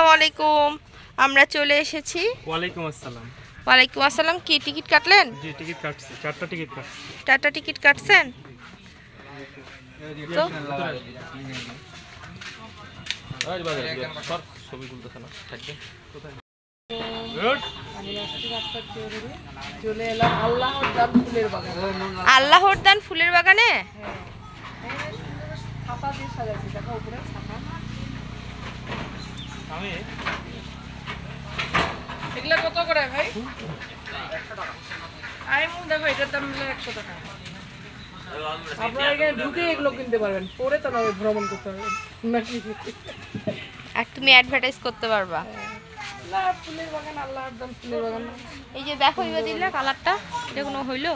আসসালামু আলাইকুম। আমরা চলে এসেছি। ওয়ালাইকুম আসসালাম। ওয়ালাইকুম আসসালাম। কি টিকিট কাটলেন? জি টিকিট কাটছি, 4টা টিকিট কাটছি। 4টা টিকিট কাটছেন তো? ছবি তুলতেছে না থাকবে কোথায়? চলে এলাম আল্লাহর দান ফুলের বাগানে। আল্লাহর দান ফুলের বাগানে? ছাতা দিয়ে সাজাইছি, দেখো উপরে ছাতা। আমি এগুলা কত করে ভাই? 100 টাকা। আইমু দেখো এটার দাম হলো 100 টাকা। আপনারা এখানে ঢুকে এগুলো কিনতে পারবেন, পরে তো না ভ্রমণ করতে পারবেন নাকি? আর তুমি অ্যাডভার্টাইজ করতে পারবা। আল্লাহ ফুলের বাগান, আল্লাহর দান ফুলের বাগান। এই যে দেখো ইবাদিল্লাহ কালারটা, এটা কোনো হইলো?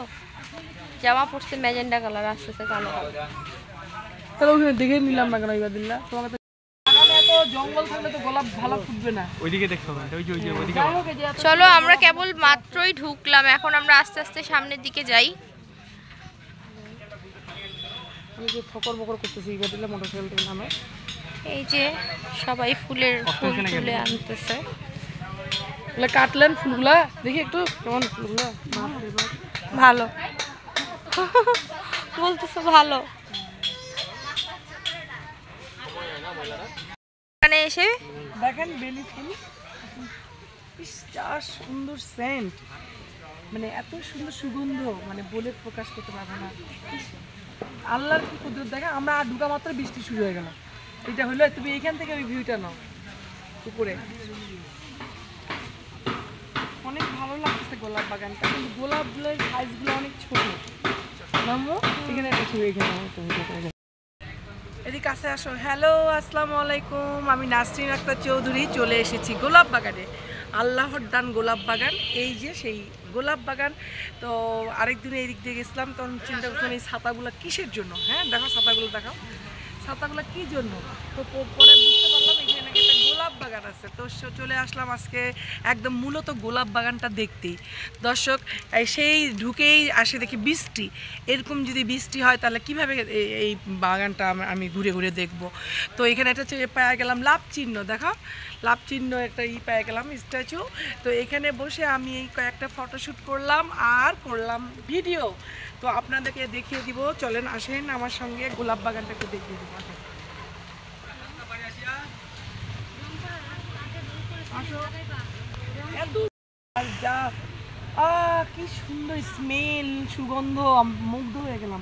জামা পড়ছে ম্যাজেন্ডা কালার, আসতেছে কালো। তাহলে ওখানে দেখে নিলাম না কেন ইবাদিল্লাহ? তোমাকে তো বাগানে এত জঙ্গল থাকলে তো গোলাপ ভালো ফুটবে না। ওইদিকে দেখতে হবে, ওই যে ওইদিকে। চলো আমরা কেবল মাত্রই ঢুকলাম, এখন আমরা আস্তে আস্তে সামনের দিকে যাই। আমি যে ফকর বকর করতেছি ইবাদিল্লাহ মোটরসাইকেল থেকে নামে। এই যে সবাই ফুলের ফুল তুলে আনতেছে। এগুলো কাটলেন ফুলগুলা, দেখি একটু কেমন ফুলগুলা। ভালো বলতেছো ভালো। এখানে এসে দেখেন বেলি ফুল, যা সুন্দর সেন্ট, মানে এত সুন্দর সুগন্ধ, মানে বলে প্রকাশ করতে পারবো না। আল্লাহর কি কুদরত দেখেন। আমরা আর ঢুকা মাত্র বৃষ্টি শুরু হয়ে গেল। এটা হলো, তুমি এইখান থেকে ওই ভিউটা নাও উপরে। অনেক ভালো লাগতেছে গোলাপ বাগানটা, কিন্তু গোলাপগুলোর সাইজগুলো অনেক ছোট। নামো এখানে একটা ছবি, এখানে এদিকে কাছে আসো। হ্যালো, আসসালামু আলাইকুম। আমি নাসরিন আক্তার চৌধুরী চলে এসেছি গোলাপ বাগানে, আল্লাহর দান গোলাপ বাগান। এই যে সেই গোলাপ বাগান। তো আরেকদিন এই দিক দিয়ে গেছিলাম, তখন চিন্তা করছিলাম এই ছাতাগুলো কিসের জন্য। হ্যাঁ দেখো ছাতাগুলো, দেখাও ছাতাগুলো কী জন্য। তো পরে বুঝতে পারলাম এখানে নাকি একটা গোলাপ বাগান আছে। তো চলে আসলাম আজকে একদম মূলত গোলাপ বাগানটা দেখতেই। দর্শক সেই ঢুকেই আসে দেখি বৃষ্টি। এরকম যদি বৃষ্টি হয় তাহলে কীভাবে এই বাগানটা আমি ঘুরে ঘুরে দেখব। তো এখানে একটা পায়ে গেলাম লাভ চিহ্ন, দেখো লাভ চিহ্ন একটা পায়ে গেলাম স্ট্যাচু। তো এখানে বসে আমি এই কয়েকটা ফটোশ্যুট করলাম আর করলাম ভিডিও। তো আপনাদেরকে দেখিয়ে দিব, চলেন আসেন আমার সঙ্গে গোলাপ বাগানটা একটু দেখিয়ে দিব। কি সুন্দর স্মেল, সুগন্ধ, মুগ্ধ হয়ে গেলাম।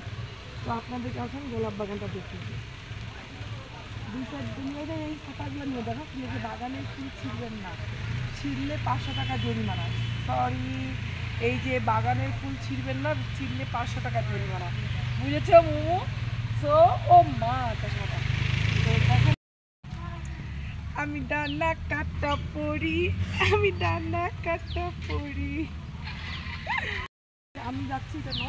তো আপনাদেরকে এখন গোলাপ বাগানটা দেখিয়ে দিই। দুই সাইড দুনিয়াতে এই ছাতাগুলো নিয়ে দেখো, বাগানে ফুল ছিঁড়বেন না, ছিঁড়লে 500 টাকা জরিমানা। সরি, এই যে বাগানের ফুল ছিঁড়বেন না, ছিঁড়লে 500 টাকা জরিমানা, বুঝেছো মোমো? সো ও মা কথা। তো দেখেন আমি ডানা কাটা পড়ি, আমি ডানা কাটা পড়ি। আমি যাচ্ছি কেন?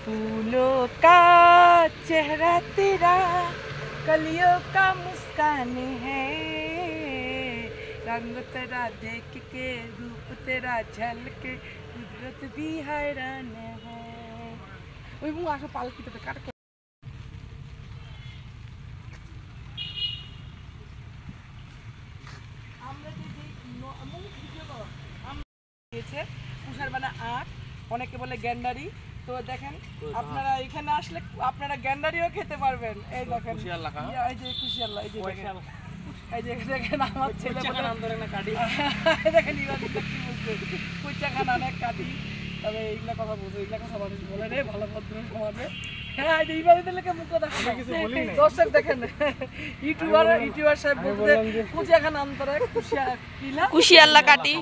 फूलों का चेहरा तेरा, कलियों का मुस्कान है, रंग तेरा देख के रूप तेरा झलके कुदरत भी हैरान है। ওই মুখ আসো পালকিতে কাট। আমরা যে দিয়েছে তুষারবানা আখ, অনেকে বলে গ্যান্ডারি। তো দেখেন আপনারা এখানে আসলে আপনারা গ্যান্ডারিও খেতে পারবেন। এই দেখেন এই যে কুশিয়াল্লা, এই যে দেখেন, এই যে দেখেন আমার ছেলে দেখেন কুচা খান অনেক কাটি। তবে এইগুলা কথা বলছে, এইগুলা কথা মানুষ বলে রে ভালো ভদ্র সমাজে। হ্যাঁ এইভাবে দিলে মুখ দেখা দর্শক দেখেন, ইউটিউবার সাহেব বলতে কুচা খান অন্তরে কুশিয়াল্লা কাটি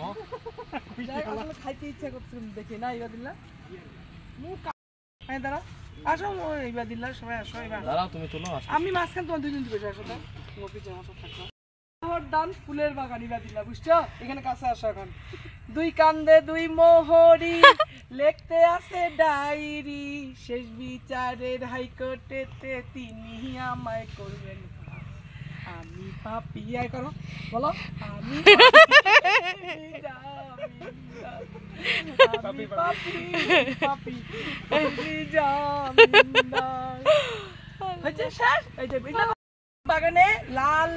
খাইতে ইচ্ছা করছে দেখি না। ইবাদিল্লাহ দাঁড়া, আসো ইবাদিল্লাহ, সবাই আসো। আমি মাঝখান তোমার দুজন বসে আসো, আল্লাহর দান ফুলের বাগান ইবাদিল্লাহ, বুঝছো? এখানে কাছে আসো। এখন দুই কান্দে দুই মোহরি, লিখতে আছে ডায়েরি, শেষ বিচারের হাইকোর্টেতে তিনি আমায় করবেন। আমি পাপি আই করো বলো আমি পাপি পাপি পাপি পাপি জামিনদার হচ্ছে স্যার এই যে বাগানে লাল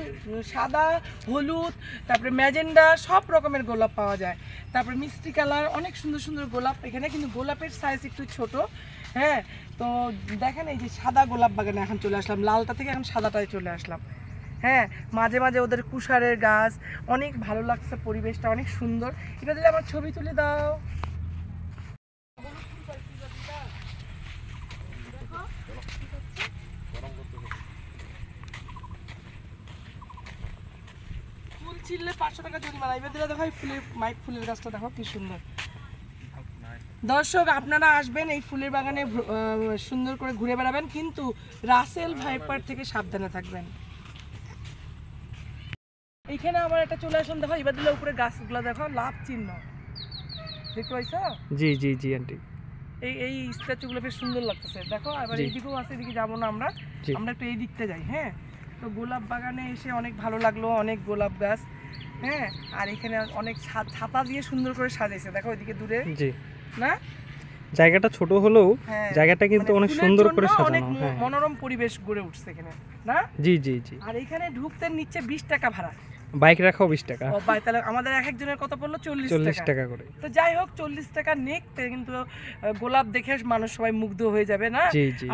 সাদা হলুদ তারপরে ম্যাজেন্ডা সব রকমের গোলাপ পাওয়া যায়। তারপরে মিষ্টি কালার অনেক সুন্দর সুন্দর গোলাপ এখানে, কিন্তু গোলাপের সাইজ একটু ছোট। হ্যাঁ, তো দেখেন এই যে সাদা গোলাপ বাগানে এখন চলে আসলাম, লালটা থেকে এখন সাদাটায় চলে আসলাম। হ্যাঁ, মাঝে মাঝে ওদের কুশারের গাছ, অনেক ভালো লাগছে, পরিবেশটা অনেক সুন্দর। এবার দিলে আমার ছবি তুলে দাও। ফুল ছিললে 500 টাকা জরিমানা। এবার দিলে দেখো ফুলের মাইক ফুলের গাছটা দেখো কি সুন্দর। দর্শক আপনারা আসবেন এই ফুলের বাগানে সুন্দর করে ঘুরে বেড়াবেন, কিন্তু রাসেল ভাইপার থেকে সাবধানে থাকবেন। এইখানে আবার একটা চলে আসলাম, দেখো এবার দিলে উপরে গাছগুলো দেখো লাভ চিহ্ন দেখতে পাইছো? জি জি জি আন্টি, এই স্ট্যাচুগুলো বেশ সুন্দর লাগতেছে। দেখো আবার এইদিকেও আছে, এদিকে যাবো না আমরা, আমরা একটু এই দিকতে যাই। হ্যাঁ, তো গোলাপ বাগানে এসে অনেক ভালো লাগলো, অনেক গোলাপ গাছ। হ্যাঁ, আর এখানে অনেক ছাতা দিয়ে সুন্দর করে সাজাইছে, দেখো ওইদিকে দূরে। জি না, জায়গাটা ছোট হলেও জায়গাটা কিন্তু অনেক সুন্দর করে সাজানো, অনেক মনোরম পরিবেশ গড়ে উঠছে এখানে না। জি জি জি। আর এখানে ঢুকতে নিচ্ছে 20 টাকা ভাড়া, বাইক রাখাও 20 টাকা। ও ভাই, তাহলে আমাদের এক একজনের কত পড়লো? 40 টাকা করে। তো যাই হোক, 40 টাকা নিক, কিন্তু গোলাপ দেখে মানুষ সবাই মুগ্ধ হয়ে যাবে না।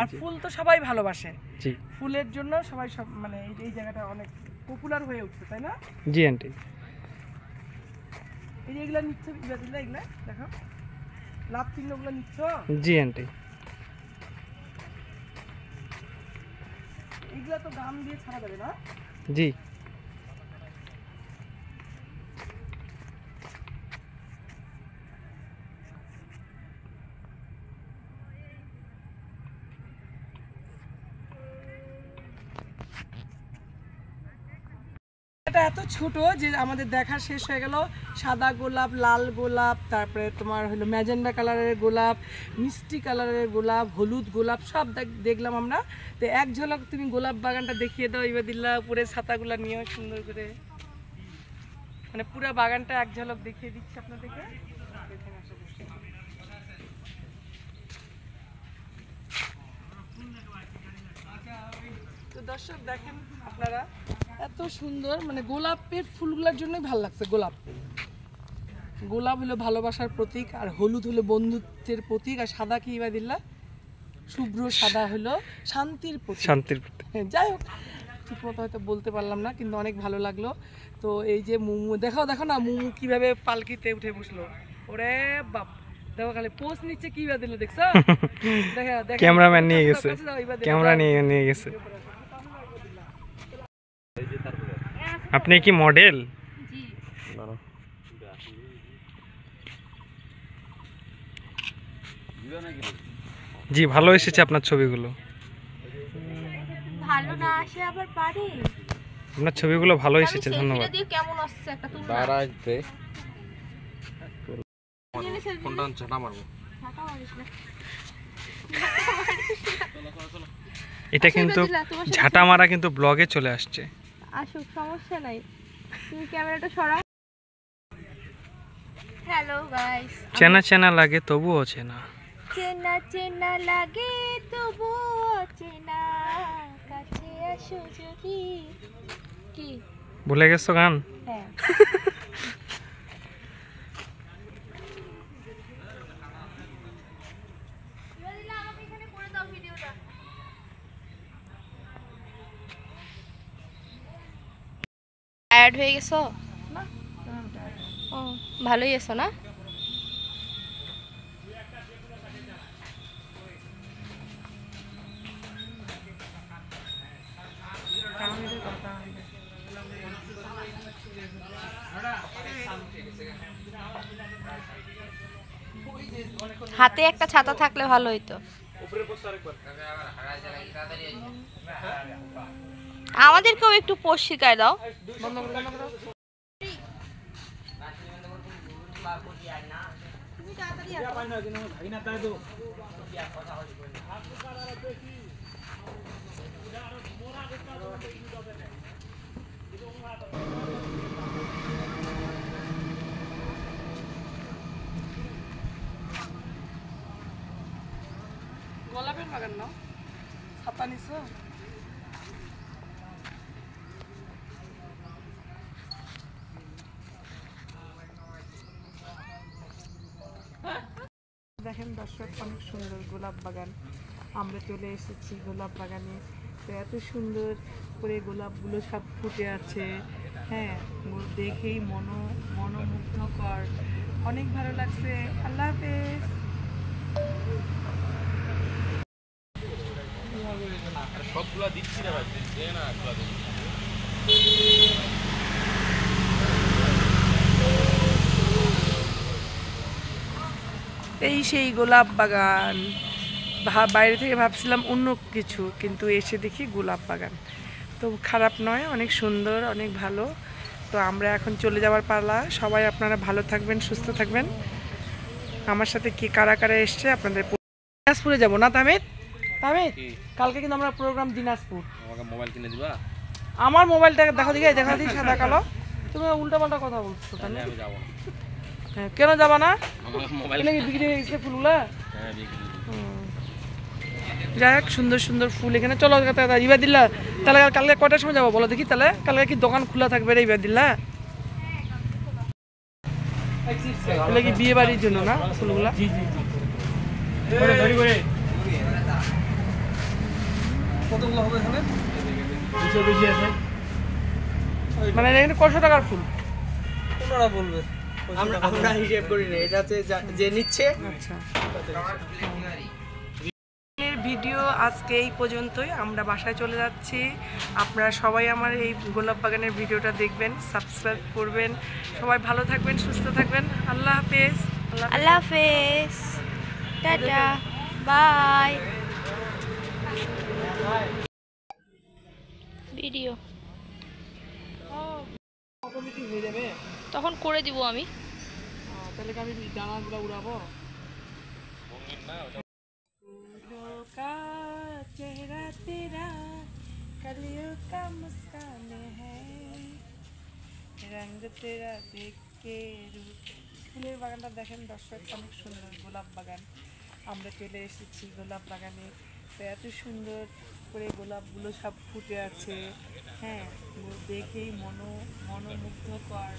আর ফুল তো সবাই ভালোবাসে, জি, ফুলের জন্য সবাই সব মানে এই জায়গাটা অনেক পপুলার হয়ে উঠছে, তাই না? জি আন্টি। এই যে এগুলা নিচ্ছে, এগুলা দেখো লাভ চিহ্নগুলো নিচ্ছ। জি আন্টি। এগুলা তো দাম দিয়ে ছাড়া যাবে না। জি, এটা এত ছোট যে আমাদের দেখা শেষ হয়ে গেল। সাদা গোলাপ, লাল গোলাপ, তারপরে তোমার হলো ম্যাজেন্ডা কালারের গোলাপ, মিষ্টি কালারের গোলাপ, হলুদ গোলাপ সব দেখলাম আমরা। তো এক ঝলক তুমি গোলাপ বাগানটা দেখিয়ে দাও ইবাদিল্লাহ, উপরে ছাতাগুলা নিয়ে সুন্দর করে, মানে পুরো বাগানটা এক ঝলক দেখিয়ে দিচ্ছি আপনাদেরকে। তো দর্শক দেখেন আপনারা, এত সুন্দর, মানে গোলাপের ফুলগুলোর জন্যই ভালো লাগছে। গোলাপ হলো ভালোবাসার প্রতীক, আর হলুদ হলো বন্ধুত্বের প্রতীক, আর সাদা কি ইবাদিল্লাহ? শুভ্র সাদা হলো শান্তির প্রতীক। যাই হোক, ঠিক মতো হয়তো বলতে পারলাম না, কিন্তু অনেক ভালো লাগলো। তো এই যে মুমু দেখো না, মুমু কিভাবে পালকিতে উঠে বসলো। ওরে বাপ, দেখো খালি পোস্ট নিচ্ছে কি ইবাদিল্লাহ, দেখছো? দেখো ক্যামেরাম্যান নিয়ে গেছে, ক্যামেরা নিয়ে গেছে। আপনি কি মডেল? জি, ভালো এসেছে আপনার ছবিগুলো। ভালো না আসে আবার পারে, আপনার ছবিগুলো ভালো এসেছে, ধন্যবাদ। কেমন আসছে একটা তুমি ফোনটা ঝাঁটা মারবো। এটা কিন্তু ঝাঁটা মারা কিন্তু ব্লগে চলে আসছে। আসুক, সমস্যা নাই, তুমি ক্যামেরাটা সরাও। হ্যালো গাইস, চেনা লাগে তবুও চেনা, চেনা লাগে তবুও চেনা, কাছে আসো যদি। কি ভুলে গেছো গান? হ্যাঁ। টায়ার্ড হয়ে গেছো? ও, ভালোই আছো না? হাতে একটা ছাতা থাকলে ভালো হইতো। আমাদেরকেও একটু পোস্ট শিখায় দাও। গোলাপের বাগান না, ছাতা নিছো? দেখেন দর্শক, অনেক সুন্দর গোলাপ বাগান। আমরা চলে এসেছি গোলাপ বাগানে। তো এত সুন্দর করে গোলাপগুলো সব ফুটে আছে, হ্যাঁ, দেখেই মনোমুগ্ধকর, অনেক ভালো লাগছে। আল্লাহ হাফেজ। সবগুলা দিচ্ছি না ভাই, দে না এই সেই গোলাপ বাগান। বাইরে থেকে ভাবছিলাম অন্য কিছু, কিন্তু এসে দেখি গোলাপ বাগান। তো খারাপ নয়, অনেক সুন্দর, অনেক ভালো। তো আমরা এখন চলে যাওয়ার পালা। সবাই আপনারা ভালো থাকবেন, সুস্থ থাকবেন। আমার সাথে কি কারা কারা এসছে আপনাদের দিনাজপুরে যাব না তামিদ? তামিদ, কালকে কিন্তু আমরা প্রোগ্রাম দিনাজপুর। আমাকে মোবাইল কিনে দিবা? আমার মোবাইলটা দেখো দিই সাদা কালো। তুমি উল্টা পাল্টা কথা বলছো। তাহলে আমি যাব না। হ্যাঁ, কেন যাবা না? আমার মোবাইল বিক্রি হয়ে গেছে ফুলগুলা। হ্যাঁ, বিক্রি। যাই হোক, সুন্দর সুন্দর ফুল এখানে। চলো ইবাদিল্লা, তাহলে কালকে কটার সময় যাবো বলো দেখি? তাহলে কালকে কি দোকান খোলা থাকবে রে ইবাদিল্লা? তাহলে কি বিয়ে বাড়ির জন্য না ফুলগুলা? মানে এখানে কত টাকার ফুল? বলবে আমরা হিসেব করি না, এটা হচ্ছে যে নিচ্ছে। আচ্ছা, ভিডিও আজকে এই পর্যন্তই। আমরা বাসায় চলে যাচ্ছি। আপনারা সবাই আমার এই গোলাপ বাগানের ভিডিওটা দেখবেন, সাবস্ক্রাইব করবেন। সবাই ভালো থাকবেন, সুস্থ থাকবেন। আল্লাহ হাফেজ। আল্লাহ হাফেজ, টাটা, বাই। ভিডিও হয়ে যাবে তখন করে দিব আমি। তাহলে কি আমি ডানাগুলো উড়াবো? का चेहरा तेरा कलियों का मुस्कान है, रंग तेरा देख के रूप। ফুলের বাগানটা দেখেন দর্শক, অনেক সুন্দর গোলাপ বাগান। আমরা চলে এসেছি গোলাপ বাগানে। তো এত সুন্দর করে গোলাপগুলো সব ফুটে আছে, হ্যাঁ, দেখেই মনোমুগ্ধকর,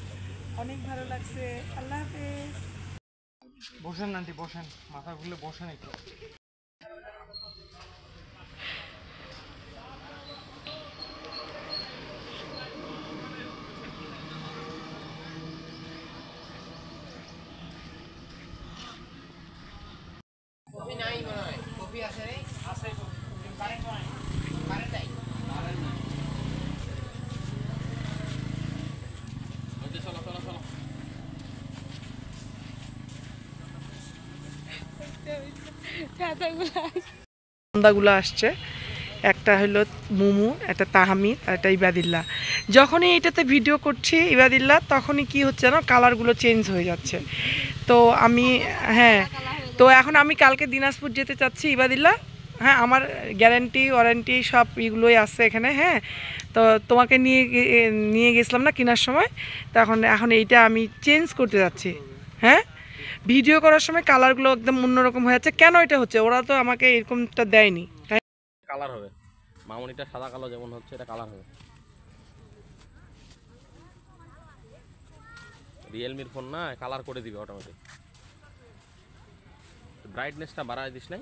অনেক ভালো লাগছে। আল্লাহ হাফেজ। বসেন আন্টি, বসেন, মাথা খুলে বসেন একটু। বান্দাগুলো আসছে, একটা হলো মুমু, একটা তাহমিদ, আর একটা ইবাদিল্লাহ। যখনই এটাতে ভিডিও করছি ইবাদিল্লাহ, তখনই কি হচ্ছে না, কালারগুলো চেঞ্জ হয়ে যাচ্ছে। তো আমি, হ্যাঁ, তো এখন আমি কালকে দিনাজপুর যেতে চাচ্ছি ইবাদিল্লাহ। হ্যাঁ, আমার গ্যারান্টি ওয়ারেন্টি সব এগুলোই আছে এখানে। হ্যাঁ, তো তোমাকে নিয়ে গেছিলাম না কেনার সময়, তো এখন এইটা আমি চেঞ্জ করতে যাচ্ছি। হ্যাঁ, ভিডিও করার সময় কালারগুলো একদম অন্যরকম হয়ে যাচ্ছে। কেন এটা হচ্ছে? ওরা তো আমাকে এরকমটা দেয়নি। কালার হবে, মামুনিটা সাদা কালো যেমন হচ্ছে, এটা কালার হবে। রিয়েলমির ফোন না, কালার করে দিবে অটোমেটিক। ব্রাইটনেসটা বাড়ায় দিস নাই।